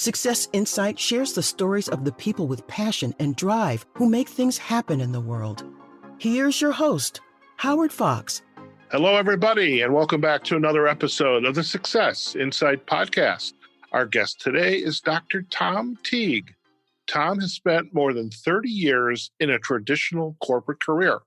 Success Insight shares the stories of the people with passion and drive who make things happen in the world. Here's your host, Howard Fox. Hello, everybody, and welcome back to another episode of the Success Insight podcast. Our guest today is Dr. Tom Teague. Tom has spent more than 30 years in a traditional corporate career.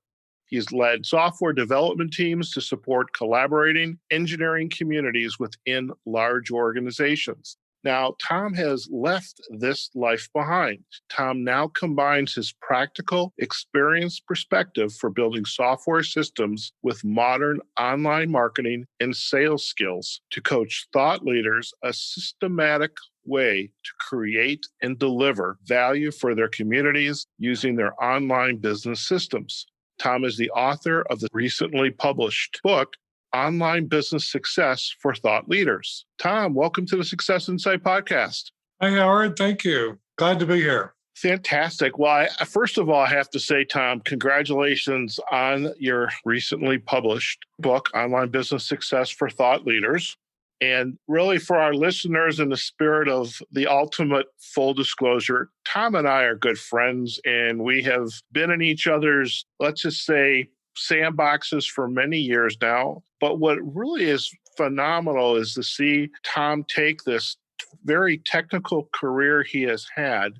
He's led software development teams to support collaborating engineering communities within large organizations. Now, Tom has left this life behind. Tom now combines his practical, experienced perspective for building software systems with modern online marketing and sales skills to coach thought leaders a systematic way to create and deliver value for their communities using their online business systems. Tom is the author of the recently published book, Online Business Success for Thought Leaders. Tom, welcome to the Success Insight podcast. Hi, Howard. Thank you. Glad to be here. Fantastic. Well, first of all, I have to say, Tom, congratulations on your recently published book, Online Business Success for Thought Leaders. And really, for our listeners, in the spirit of the ultimate full disclosure, Tom and I are good friends, and we have been in each other's, let's just say, sandboxes for many years now. But what really is phenomenal is to see Tom take this very technical career he has had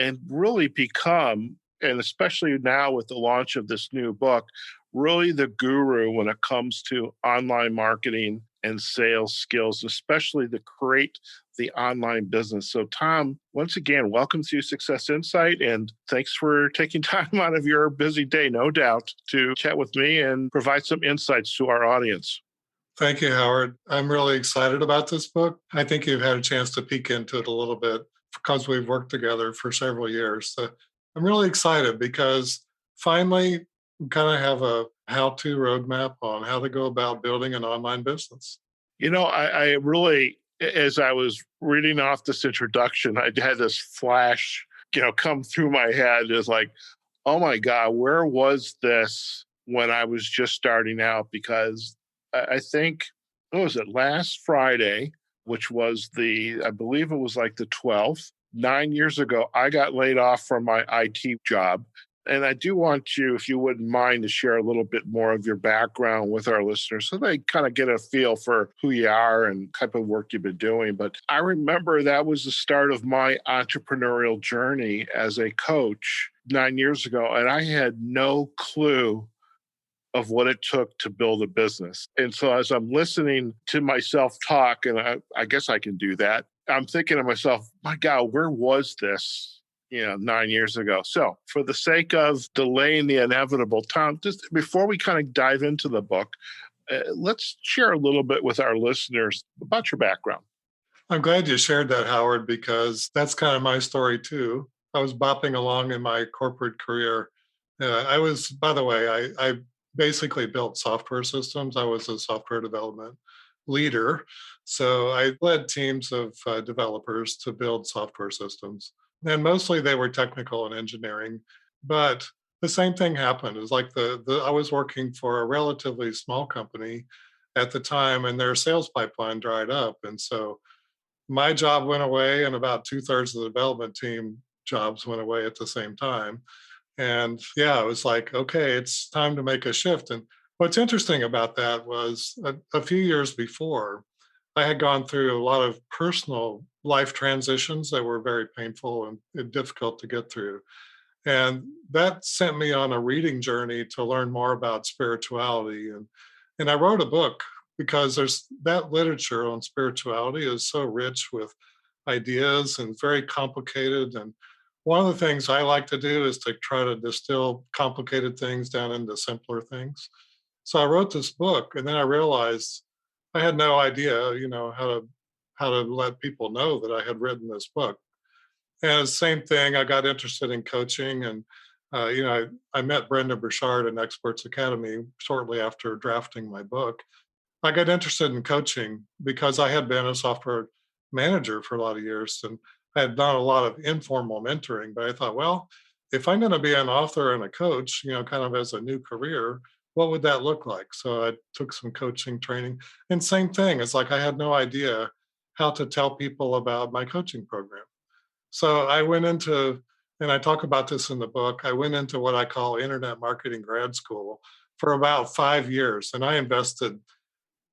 and really become, and especially now with the launch of this new book, really the guru when it comes to online marketing and sales skills, especially to create the online business. So Tom, once again, welcome to Success Insight, and thanks for taking time out of your busy day, no doubt, to chat with me and provide some insights to our audience. Thank you, Howard. I'm really excited about this book. I think you've had a chance to peek into it a little bit because we've worked together for several years. So I'm really excited because finally we kind of have a how-to roadmap on how to go about building an online business. You know, I really, as I was reading off this introduction, I had this flash, come through my head. Is like, oh my God, where was this when I was just starting out? Because I think, what was it, last Friday, which was I believe it was like the 12th, 9 years ago, I got laid off from my IT job. And I do want you, if you wouldn't mind, to share a little bit more of your background with our listeners so they kind of get a feel for who you are and type of work you've been doing. But I remember that was the start of my entrepreneurial journey as a coach 9 years ago. And I had no clue of what it took to build a business. And so as I'm listening to myself talk, and I guess I can do that, I'm thinking to myself, my God, where was this 9 years ago? So for the sake of delaying the inevitable, Tom, just before we kind of dive into the book, let's share a little bit with our listeners about your background. I'm glad you shared that, Howard, because that's kind of my story too. I was bopping along in my corporate career. By the way, I basically built software systems. I was a software development leader. So I led teams of developers to build software systems. And mostly they were technical and engineering. But the same thing happened. It was like I was working for a relatively small company at the time, and their sales pipeline dried up. And so my job went away, and about 2/3 of the development team jobs went away at the same time. And yeah, it was like, okay, it's time to make a shift. And what's interesting about that was a few years before, I had gone through a lot of personal life transitions that were very painful and difficult to get through. And that sent me on a reading journey to learn more about spirituality. And I wrote a book because there's that literature on spirituality is so rich with ideas and very complicated. And one of the things I like to do is to try to distill complicated things down into simpler things. So I wrote this book, and then I realized I had no idea, how to let people know that I had written this book. And the same thing, I got interested in coaching, and I met Brenda Burchard in Experts Academy shortly after drafting my book. I got interested in coaching because I had been a software manager for a lot of years, and I had done a lot of informal mentoring. But I thought, well, if I'm going to be an author and a coach, kind of as a new career, what would that look like? So I took some coaching training, and same thing. It's like I had no idea how to tell people about my coaching program. So I went into, and I talk about this in the book, I went into what I call internet marketing grad school for about 5 years. And I invested,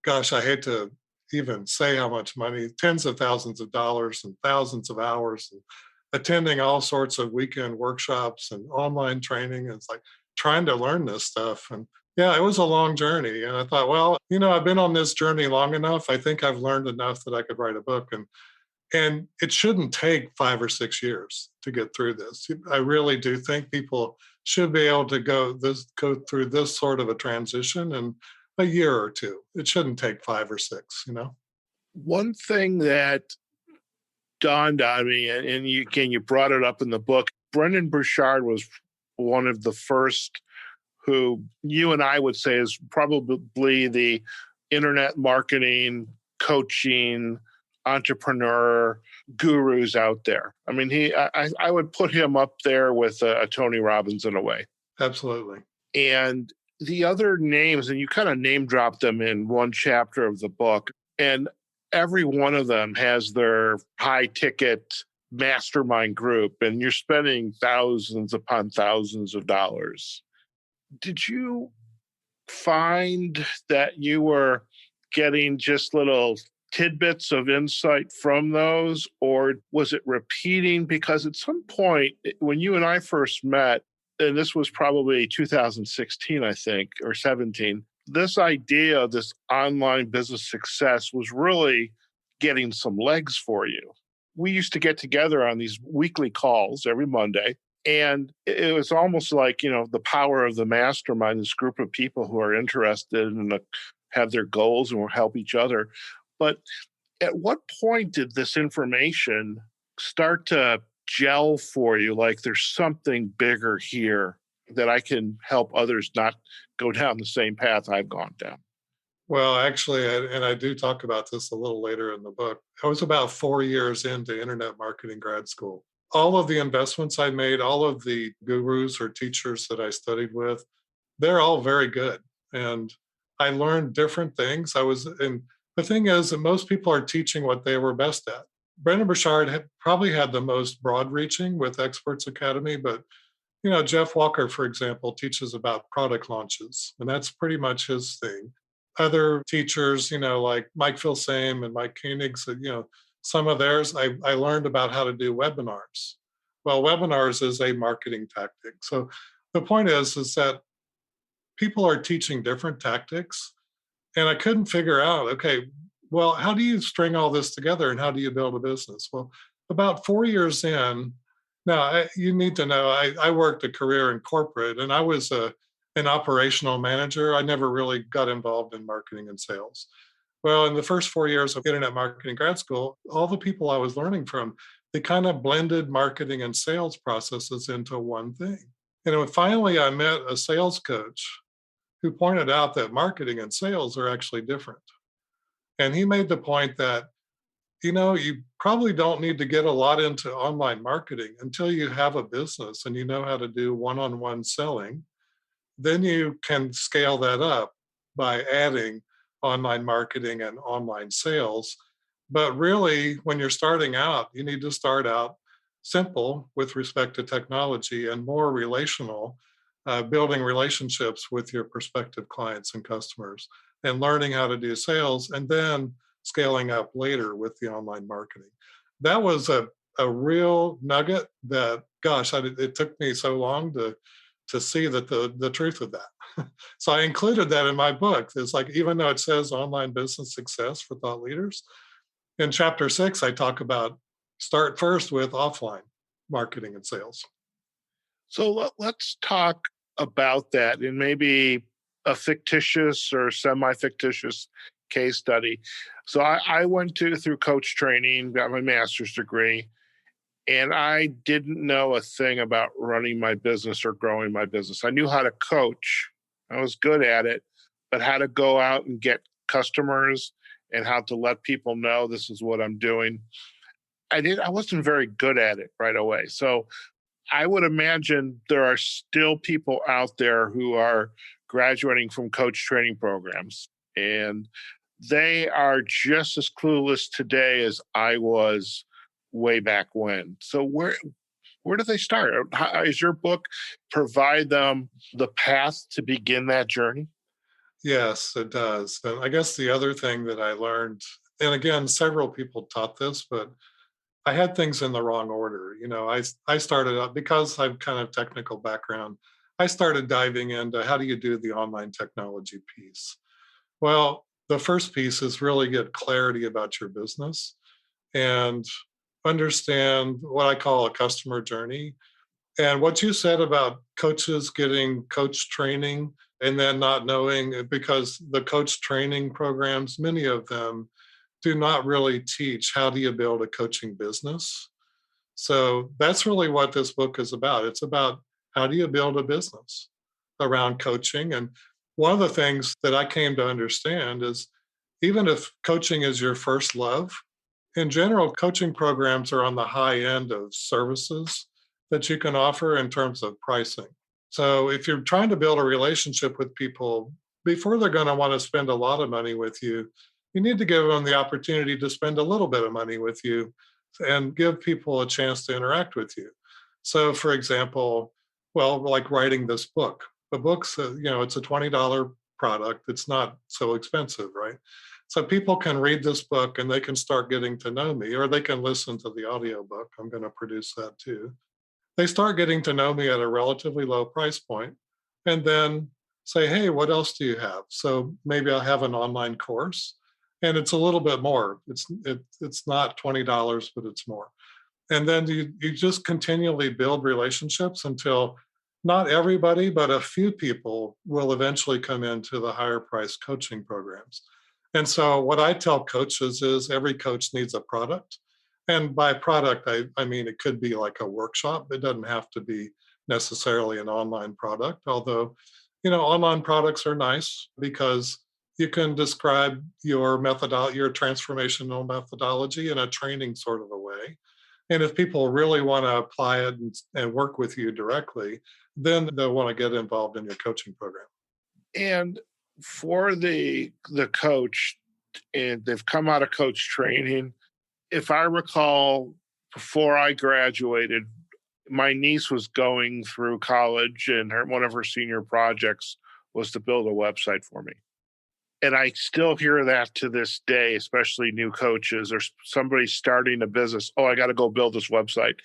gosh, I hate to even say how much money, tens of thousands of dollars and thousands of hours, and attending all sorts of weekend workshops and online training. It's like trying to learn this stuff. And yeah, it was a long journey. And I thought, well, I've been on this journey long enough. I think I've learned enough that I could write a book. And it shouldn't take 5 or 6 years to get through this. I really do think people should be able to go through this sort of a transition in a year or two. It shouldn't take 5 or 6. One thing that dawned on me, and you brought it up in the book, Brendan Burchard was one of the first who you and I would say is probably the internet marketing, coaching, entrepreneur gurus out there. I mean, I would put him up there with a Tony Robbins in a way. Absolutely. And the other names, and you kind of name dropped them in one chapter of the book, and every one of them has their high ticket mastermind group, and you're spending thousands upon thousands of dollars. Did you find that you were getting just little tidbits of insight from those, or was it repeating? Because at some point, when you and I first met, and this was probably 2016, I think, or 17, this idea of this online business success was really getting some legs for you. We used to get together on these weekly calls every Monday, and it was almost like, the power of the mastermind, this group of people who are interested and have their goals and will help each other. But at what point did this information start to gel for you? Like there's something bigger here that I can help others not go down the same path I've gone down. Well, actually, and I do talk about this a little later in the book, I was about 4 years into internet marketing grad school. All of the investments I made, all of the gurus or teachers that I studied with, they're all very good. And I learned different things. And the thing is that most people are teaching what they were best at. Brendan Burchard probably had the most broad reaching with Experts Academy, but Jeff Walker, for example, teaches about product launches, and that's pretty much his thing. Other teachers, like Mike Filsame and Mike Koenig, some of theirs, I learned about how to do webinars. Well, webinars is a marketing tactic. So the point is that people are teaching different tactics, and I couldn't figure out, okay, well, how do you string all this together and how do you build a business? Well, about 4 years in, now you need to know, I worked a career in corporate, and I was an operational manager. I never really got involved in marketing and sales. Well, in the first 4 years of internet marketing grad school, all the people I was learning from, they kind of blended marketing and sales processes into one thing. And when finally I met a sales coach who pointed out that marketing and sales are actually different. And he made the point that, you probably don't need to get a lot into online marketing until you have a business and you know how to do one-on-one selling. Then you can scale that up by adding online marketing and online sales. But really, when you're starting out, you need to start out simple with respect to technology and more relational, building relationships with your prospective clients and customers and learning how to do sales, and then scaling up later with the online marketing. That was a real nugget that, gosh, it took me so long to see that the truth of that. So I included that in my book. It's like, even though it says online business success for thought leaders, in chapter 6, I talk about start first with offline marketing and sales. So let's talk about that in maybe a fictitious or semi-fictitious case study. So I went through coach training, got my master's degree, and I didn't know a thing about running my business or growing my business. I knew how to coach. I was good at it, but how to go out and get customers and how to let people know this is what I'm doing, I wasn't very good at it right away. So I would imagine there are still people out there who are graduating from coach training programs, and they are just as clueless today as I was way back when. So where do they start? Is your book provide them the path to begin that journey? Yes, it does. And I guess the other thing that I learned, and again, several people taught this, but I had things in the wrong order. I started out because I've kind of technical background. I started diving into how do you do the online technology piece. Well, the first piece is really get clarity about your business and understand what I call a customer journey. And what you said about coaches getting coach training and then not knowing, because the coach training programs, many of them do not really teach how do you build a coaching business. So that's really what this book is about. It's about how do you build a business around coaching. And one of the things that I came to understand is even if coaching is your first love, in general, coaching programs are on the high end of services that you can offer in terms of pricing. So if you're trying to build a relationship with people before they're going to want to spend a lot of money with you, you need to give them the opportunity to spend a little bit of money with you and give people a chance to interact with you. So, for example, well, like writing this book. The book's, it's a $20 product. It's not so expensive, right? So people can read this book and they can start getting to know me, or they can listen to the audiobook. I'm going to produce that too. They start getting to know me at a relatively low price point and then say, hey, what else do you have? So maybe I'll have an online course and it's a little bit more. It's not $20, but it's more. And then you just continually build relationships until not everybody, but a few people will eventually come into the higher price coaching programs. And so what I tell coaches is every coach needs a product. And by product, I mean it could be like a workshop. It doesn't have to be necessarily an online product, although, online products are nice because you can describe your your transformational methodology in a training sort of a way. And if people really want to apply it and work with you directly, then they'll want to get involved in your coaching program. And for the coach, and they've come out of coach training. If I recall, before I graduated, my niece was going through college, and one of her senior projects was to build a website for me. And I still hear that to this day, especially new coaches or somebody starting a business. Oh, I got to go build this website.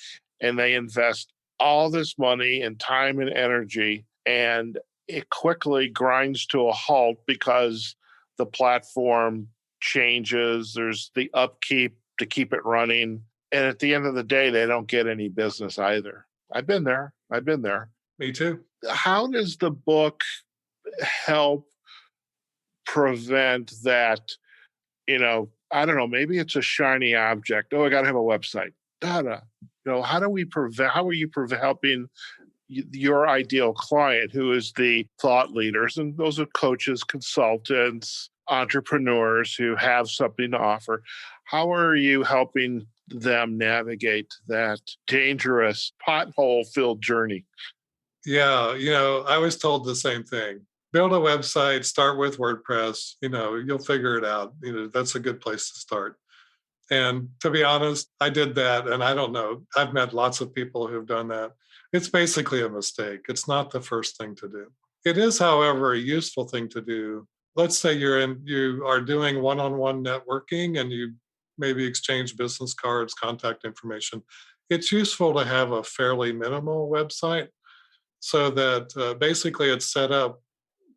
And they invest all this money and time and energy, and it quickly grinds to a halt because the platform changes. There's the upkeep to keep it running. And at the end of the day, they don't get any business either. I've been there. Me too. How does the book help prevent that? I don't know, maybe it's a shiny object. Oh, I got to have a website. How do we prevent, how are you helping your ideal client, who is the thought leaders, and those are coaches, consultants, entrepreneurs who have something to offer? How are you helping them navigate that dangerous pothole-filled journey? Yeah, I was told the same thing. Build a website, start with WordPress, you'll figure it out. That's a good place to start. And to be honest, I did that. And I don't know, I've met lots of people who've done that. It's basically a mistake. It's not the first thing to do. It is, however, a useful thing to do. Let's say you are doing one-on-one networking and you maybe exchange business cards, contact information. It's useful to have a fairly minimal website so that basically it's set up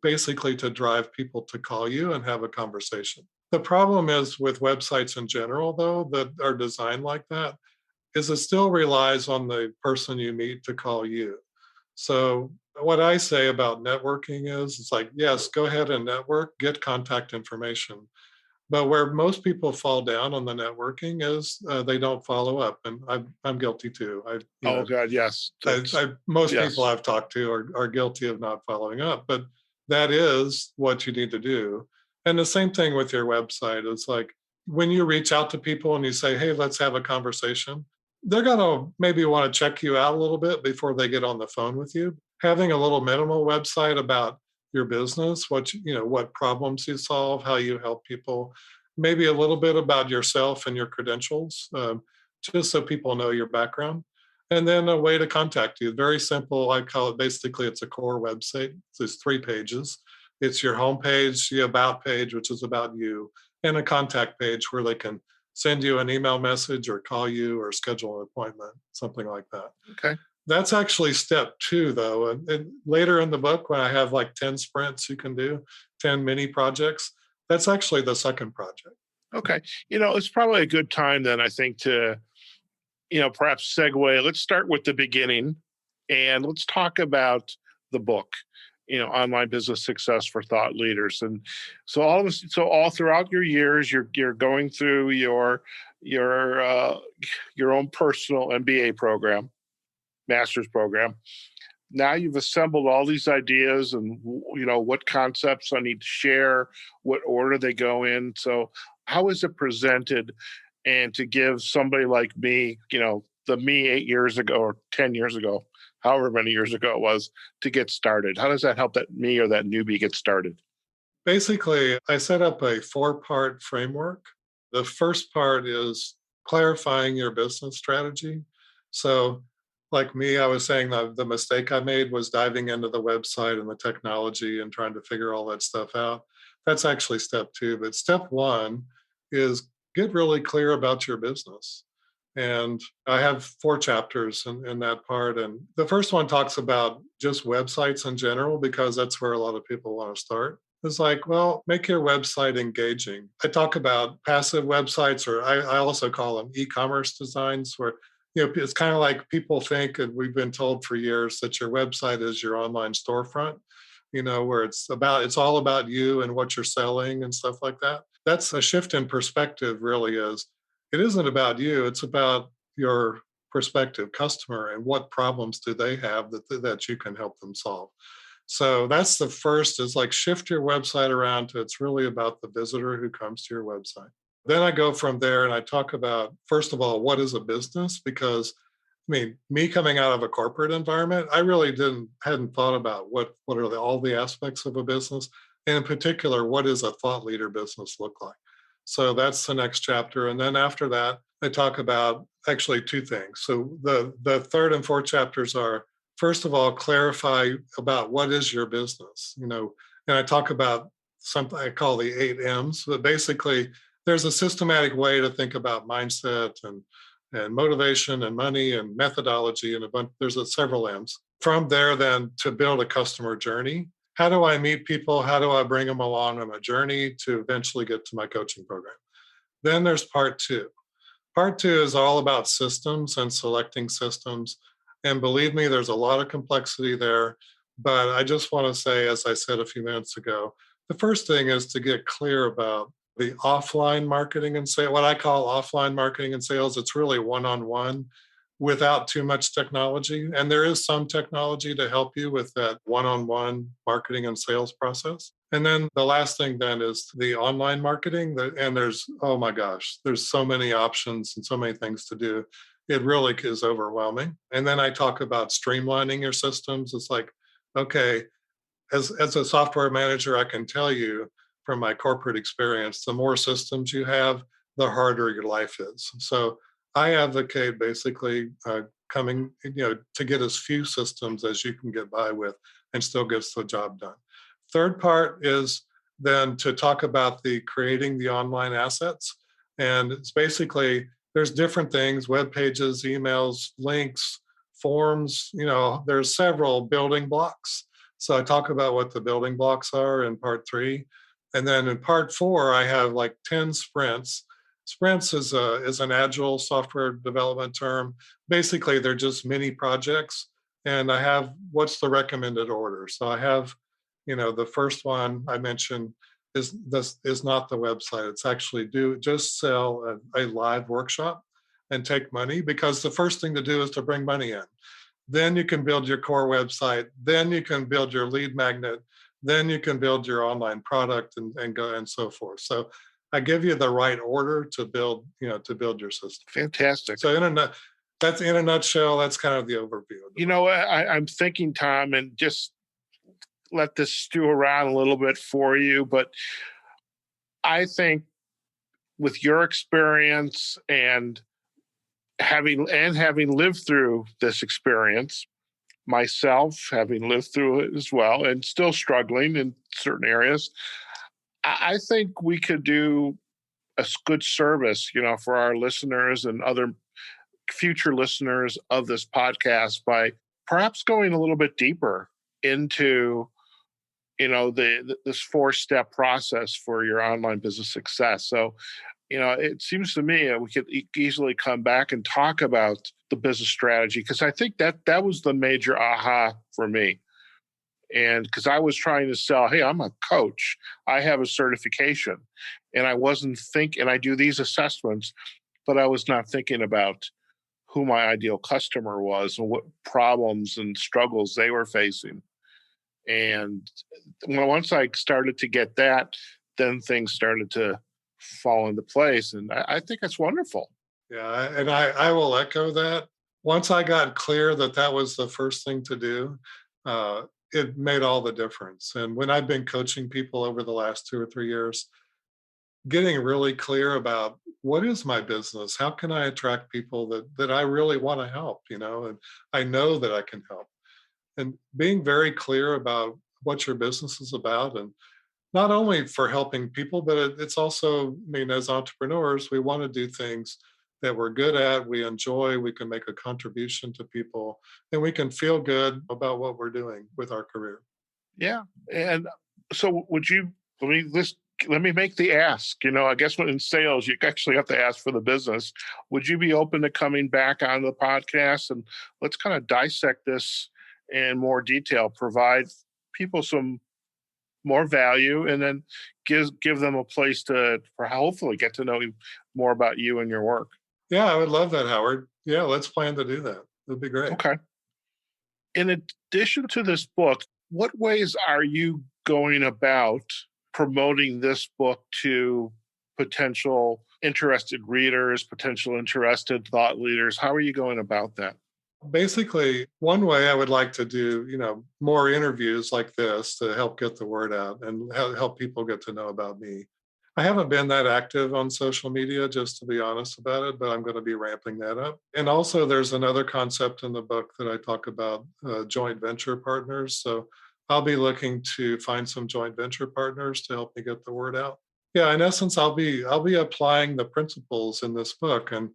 basically to drive people to call you and have a conversation. The problem is with websites in general, though, that are designed like that, is it still relies on the person you meet to call you. So what I say about networking is, it's like, yes, go ahead and network, get contact information. But where most people fall down on the networking is they don't follow up, and I'm guilty too. God, yes. Most yes. people I've talked to are guilty of not following up, but that is what you need to do. And the same thing with your website. It's like when you reach out to people and you say, hey, let's have a conversation, they're going to maybe want to check you out a little bit before they get on the phone with you. Having a little minimal website about your business, what problems you solve, how you help people, maybe a little bit about yourself and your credentials, just so people know your background. And then a way to contact you. Very simple. I call it basically it's a core website. There's 3 pages. It's your homepage, the about page, which is about you, and a contact page where they can send you an email message or call you or schedule an appointment, something like that. Okay. That's actually step 2, though. And later in the book, when I have like 10 sprints you can do, 10 mini projects, that's actually the second project. Okay. It's probably a good time then, I think, to, perhaps segue. Let's start with the beginning and let's talk about the book, Online Business Success for Thought Leaders. And so all throughout your years, you're going through your own personal MBA program, master's program. Now you've assembled all these ideas and, what concepts I need to share, what order they go in. So how is it presented? And to give somebody like me, the me 8 years ago or 10 years ago, however many years ago it was, to get started? How does that help that me or that newbie get started? Basically, I set up a 4-part framework. The first part is clarifying your business strategy. So, like me, I was saying the mistake I made was diving into the website and the technology and trying to figure all that stuff out. That's actually step 2. But step 1 is get really clear about your business. And I have 4 chapters in that part. And the first one talks about just websites in general, because that's where a lot of people want to start. It's like, well, make your website engaging. I talk about passive websites, or I also call them e-commerce designs, where it's kind of like people think, and we've been told for years, that your website is your online storefront, where it's all about you and what you're selling and stuff like that. That's a shift in perspective, really is. It isn't about you, it's about your prospective customer and what problems do they have that you can help them solve. So that's the first, is like shift your website around to it's really about the visitor who comes to your website. Then I go from there and I talk about, first of all, what is a business? Because me coming out of a corporate environment, I really hadn't thought about what are all the aspects of a business, and in particular, what does a thought leader business look like? So that's the next chapter. And then after that, I talk about actually 2 things. So the third and fourth chapters are, first of all, clarify about what is your business, and I talk about something I call the 8 M's, but basically there's a systematic way to think about mindset and motivation and money and methodology and there's several M's. From there, then, to build a customer journey. How do I meet people? How do I bring them along on a journey to eventually get to my coaching program? Then there's part 2. Part 2 is all about systems and selecting systems. And believe me, there's a lot of complexity there. But I just want to say, as I said a few minutes ago, the first thing is to get clear about the offline marketing and sales. What I call offline marketing and sales, it's really one-on-one without too much technology. And there is some technology to help you with that one-on-one marketing and sales process. And then the last thing then is the online marketing. And there's, oh my gosh, there's so many options and so many things to do. It really is overwhelming. And then I talk about streamlining your systems. It's like, okay, as a software manager, I can tell you from my corporate experience, the more systems you have, the harder your life is. So I advocate basically coming, to get as few systems as you can get by with and still gets the job done. Third part is then to talk about the creating the online assets. And it's basically, there's different things, web pages, emails, links, forms, there's several building blocks. So I talk about what the building blocks are in part 3. And then in part 4, I have like 10 sprints. Sprints is an agile software development term. Basically, they're just mini projects. And I have, what's the recommended order? So I have, the first one I mentioned is not the website. It's actually just sell a live workshop and take money, because the first thing to do is to bring money in. Then you can build your core website. Then you can build your lead magnet. Then you can build your online product and go and so forth. So I give you the right order to build your system. Fantastic. So that's in a nutshell. That's kind of the overview. I'm thinking, Tom, and just let this stew around a little bit for you, but I think with your experience and having lived through this experience, myself having lived through it as well and still struggling in certain areas, I think we could do a good service, for our listeners and other future listeners of this podcast by perhaps going a little bit deeper into this 4-step process for your online business success. So it seems to me we could easily come back and talk about the business strategy, because I think that was the major aha for me. And because I was trying to sell, hey, I'm a coach, I have a certification, and I wasn't thinking, and I do these assessments, but I was not thinking about who my ideal customer was and what problems and struggles they were facing. And once I started to get that, then things started to fall into place. And I think that's wonderful. Yeah, and I will echo that. Once I got clear that that was the first thing to do, it made all the difference. And when I've been coaching people over the last 2 or 3 years, getting really clear about what is my business, how can I attract people that I really want to help, and I know that I can help. And being very clear about what your business is about, and not only for helping people, but it's also, as entrepreneurs, we want to do things that we're good at, we enjoy, we can make a contribution to people, and we can feel good about what we're doing with our career. Yeah. And so let me make the ask. I guess when in sales, you actually have to ask for the business. Would you be open to coming back on the podcast and let's kind of dissect this in more detail, provide people some more value, and then give them a place to hopefully get to know more about you and your work. Yeah, I would love that, Howard. Yeah, let's plan to do that. That'd be great. Okay. In addition to this book, what ways are you going about promoting this book to potential interested readers, potential interested thought leaders? How are you going about that? Basically, one way I would like to do, more interviews like this to help get the word out and help people get to know about me. I haven't been that active on social media, just to be honest about it, but I'm going to be ramping that up. And also, there's another concept in the book that I talk about, joint venture partners. So I'll be looking to find some joint venture partners to help me get the word out. Yeah, in essence, I'll be applying the principles in this book, and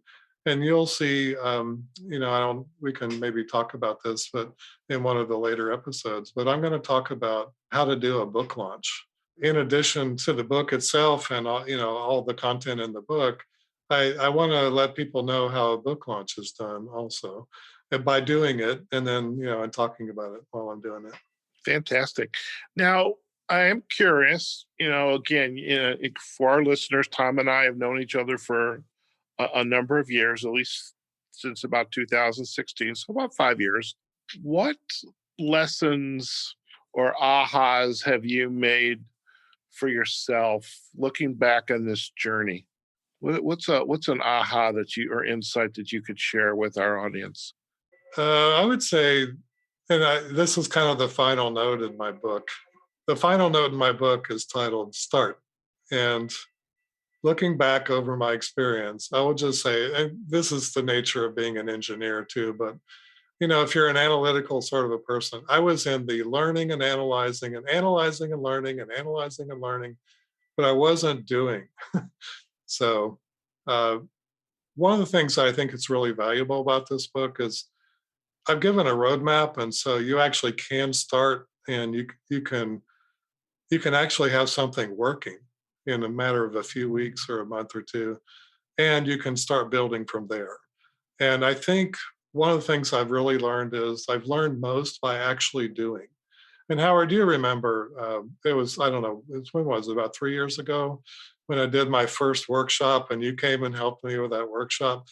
you'll see. We can maybe talk about this, but in one of the later episodes. But I'm going to talk about how to do a book launch. In addition to the book itself and all the content in the book, I want to let people know how a book launch is done also, and by doing it, and then and talking about it while I'm doing it. Fantastic. Now, I am curious, again, for our listeners, Tom and I have known each other for a number of years, at least since about 2016, so about 5 years. What lessons or ahas have you made for yourself looking back on this journey? What's an aha or insight that you could share with our audience? I would say, this is kind of the final note in my book. The final note in my book is titled Start. And looking back over my experience, I will just say, and this is the nature of being an engineer too, but if you're an analytical sort of a person, I was in the learning and analyzing and analyzing and learning and analyzing and learning, but I wasn't doing. So one of the things I think is really valuable about this book is I've given a roadmap, and so you actually can start, and you can actually have something working in a matter of a few weeks or a month or two, and you can start building from there. And I think one of the things I've really learned is I've learned most by actually doing. And Howard, do you remember, it was, I don't know, when was it, about 3 years ago, when I did my first workshop and you came and helped me with that workshop?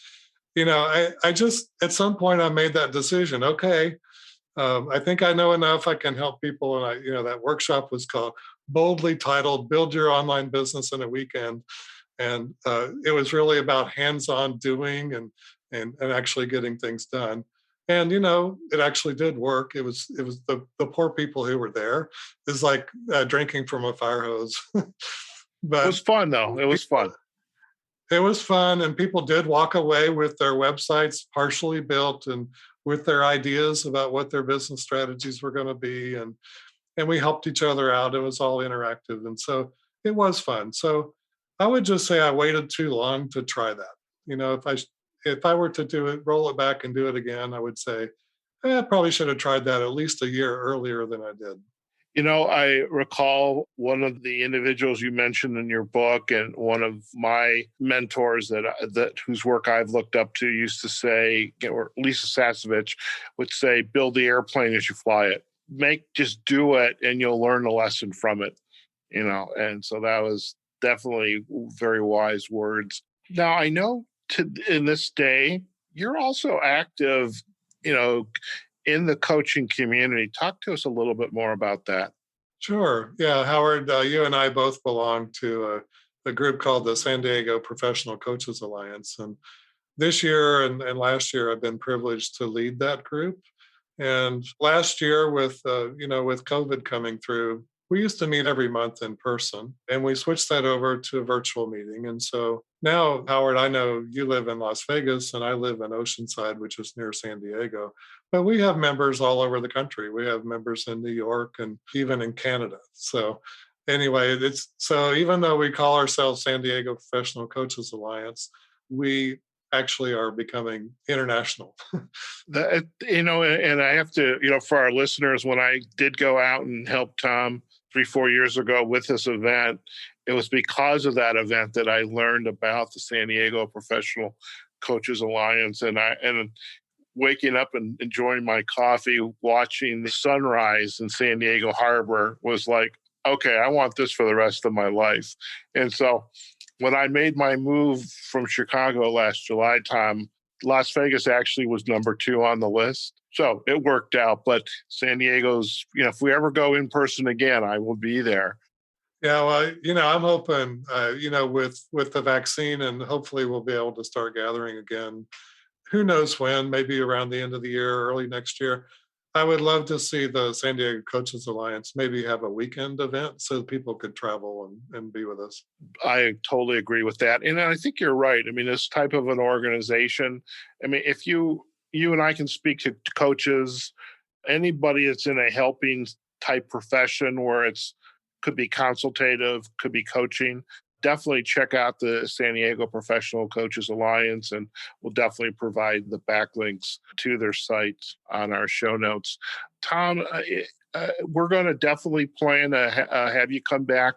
I just, at some point I made that decision. Okay, I think I know enough. I can help people. And that workshop was boldly titled Build Your Online Business in a Weekend. And it was really about hands-on doing and actually getting things done. And it actually did work. It was the poor people who were there. It's like drinking from a fire hose. It was But fun, though. It was fun. it was fun, and people did walk away with their websites partially built and with their ideas about what their business strategies were going to be, and we helped each other out. It was all interactive, and so it was fun. So I would just say I waited too long to try that. If I were to do it, roll it back and do it again, I would say I probably should have tried that at least a year earlier than I did. I recall one of the individuals you mentioned in your book, and one of my mentors that whose work I've looked up to used to say, or Lisa Sasevich would say, "Build the airplane as you fly it. Just do it, and you'll learn a lesson from it." And so that was definitely very wise words. Now I know in this day you're also active, you know, in the coaching community. Talk to us a little bit more about that. Sure. Yeah, Howard, you and I both belong to a group called the San Diego Professional Coaches Alliance. And this year and last year, I've been privileged to lead that group. And last year, with COVID coming through, we used to meet every month in person, and we switched that over to a virtual meeting. And so now, Howard, I know you live in Las Vegas, and I live in Oceanside, which is near San Diego. But we have members all over the country. We have members in New York and even in Canada. So anyway, it's so even though we call ourselves San Diego Professional Coaches Alliance, we actually are becoming international. And I have to, for our listeners, when I did go out and help Tom 3-4 years ago with this event, it was because of that event that I learned about the San Diego Professional Coaches Alliance, and waking up and enjoying my coffee, watching the sunrise in San Diego Harbor was like, okay, I want this for the rest of my life. And so when I made my move from Chicago last July, Tom, Las Vegas actually was number 2 on the list. So it worked out. But San Diego's, if we ever go in person again, I will be there. Yeah, well, I'm hoping, with the vaccine, and hopefully we'll be able to start gathering again. Who knows when, maybe around the end of the year, early next year. I would love to see the San Diego Coaches Alliance maybe have a weekend event so people could travel and be with us. I totally agree with that. And I think you're right. I mean, this type of an organization, if you and I can speak to coaches, anybody that's in a helping type profession where it's could be consultative, could be coaching, definitely check out the San Diego Professional Coaches Alliance, and we'll definitely provide the backlinks to their site on our show notes. Tom, we're going to definitely plan to have you come back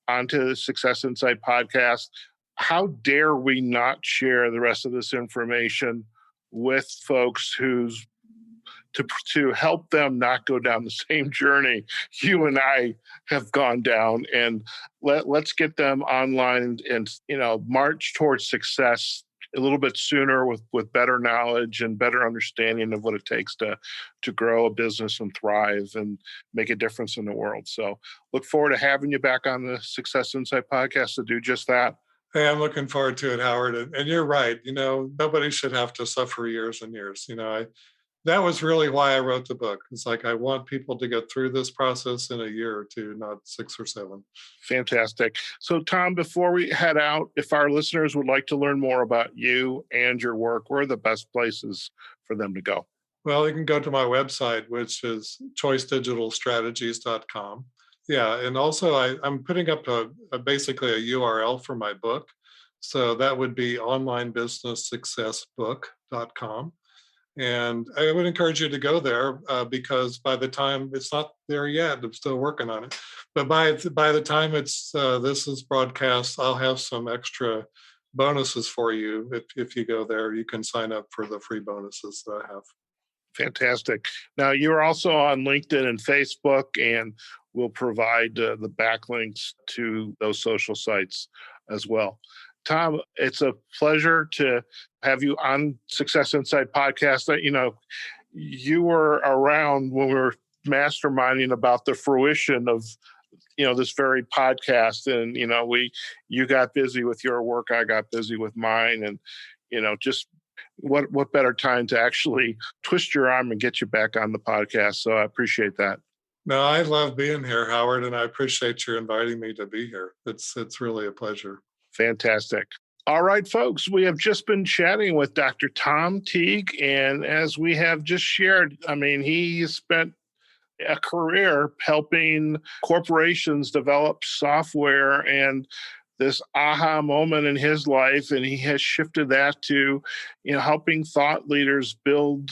onto the Success Insight podcast. How dare we not share the rest of this information with folks to help them not go down the same journey you and I have gone down, and let's get them online and march towards success a little bit sooner with better knowledge and better understanding of what it takes to grow a business and thrive and make a difference in the world. So look forward to having you back on the Success Insight podcast to do just that. Hey, I'm looking forward to it, Howard. And you're right. Nobody should have to suffer years and years. That was really why I wrote the book. It's like, I want people to get through this process in a year or two, not 6 or 7. Fantastic. So, Tom, before we head out, if our listeners would like to learn more about you and your work, where are the best places for them to go? Well, you can go to my website, which is choicedigitalstrategies.com. Yeah, and also I'm putting up basically a URL for my book. So that would be onlinebusinesssuccessbook.com. And I would encourage you to go there because by the time it's not there yet, I'm still working on it. But by the time this is broadcast, I'll have some extra bonuses for you. If you go there, you can sign up for the free bonuses that I have. Fantastic. Now, you're also on LinkedIn and Facebook, and we'll provide the backlinks to those social sites as well. Tom, it's a pleasure to have you on Success Insight podcast. You were around when we were masterminding about the fruition of, this very podcast. And, you got busy with your work. I got busy with mine. And, just what better time to actually twist your arm and get you back on the podcast? So I appreciate that. No, I love being here, Howard, and I appreciate you inviting me to be here. It's really a pleasure. Fantastic. All right, folks, we have just been chatting with Dr. Tom Teague, and as we have just shared, I mean, he spent a career helping corporations develop software, and this aha moment in his life, and he has shifted that to, helping thought leaders build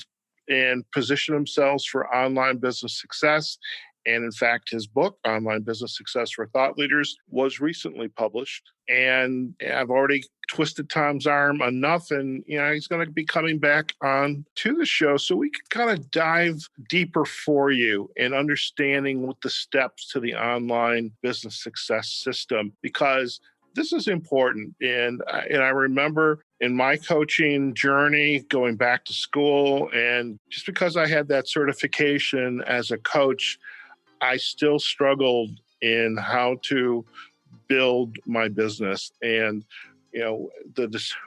and position themselves for online business success. And in fact, his book, Online Business Success for Thought Leaders, was recently published. And I've already twisted Tom's arm enough, and he's going to be coming back on to the show so we can kind of dive deeper for you in understanding what the steps to the online business success system, because this is important. And I remember in my coaching journey going back to school, and just because I had that certification as a coach, I still struggled in how to build my business and,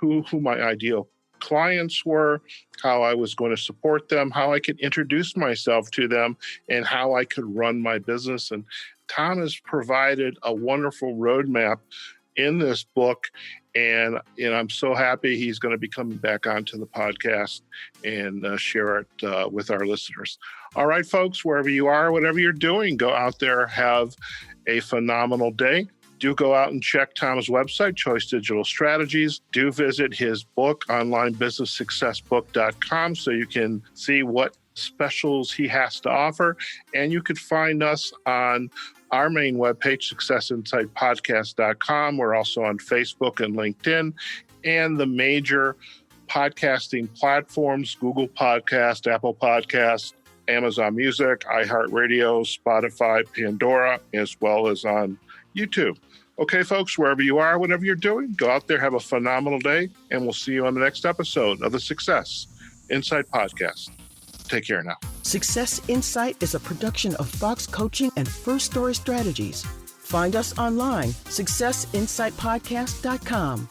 who my ideal clients were, how I was going to support them, how I could introduce myself to them, and how I could run my business. And Tom has provided a wonderful roadmap in this book. And I'm so happy he's going to be coming back onto the podcast and share it with our listeners. All right, folks, wherever you are, whatever you're doing, go out there, have a phenomenal day. Do go out and check Tom's website, Choice Digital Strategies. Do visit his book, onlinebusinesssuccessbook.com, so you can see what specials he has to offer. And you could find us on our main webpage, successinsightpodcast.com. We're also on Facebook and LinkedIn and the major podcasting platforms, Google Podcast, Apple Podcast, Amazon Music, iHeartRadio, Spotify, Pandora, as well as on YouTube. Okay, folks, wherever you are, whatever you're doing, go out there, have a phenomenal day, and we'll see you on the next episode of the Success Insight Podcast. Take care now. Success Insight is a production of Fox Coaching and First Story Strategies. Find us online, successinsightpodcast.com.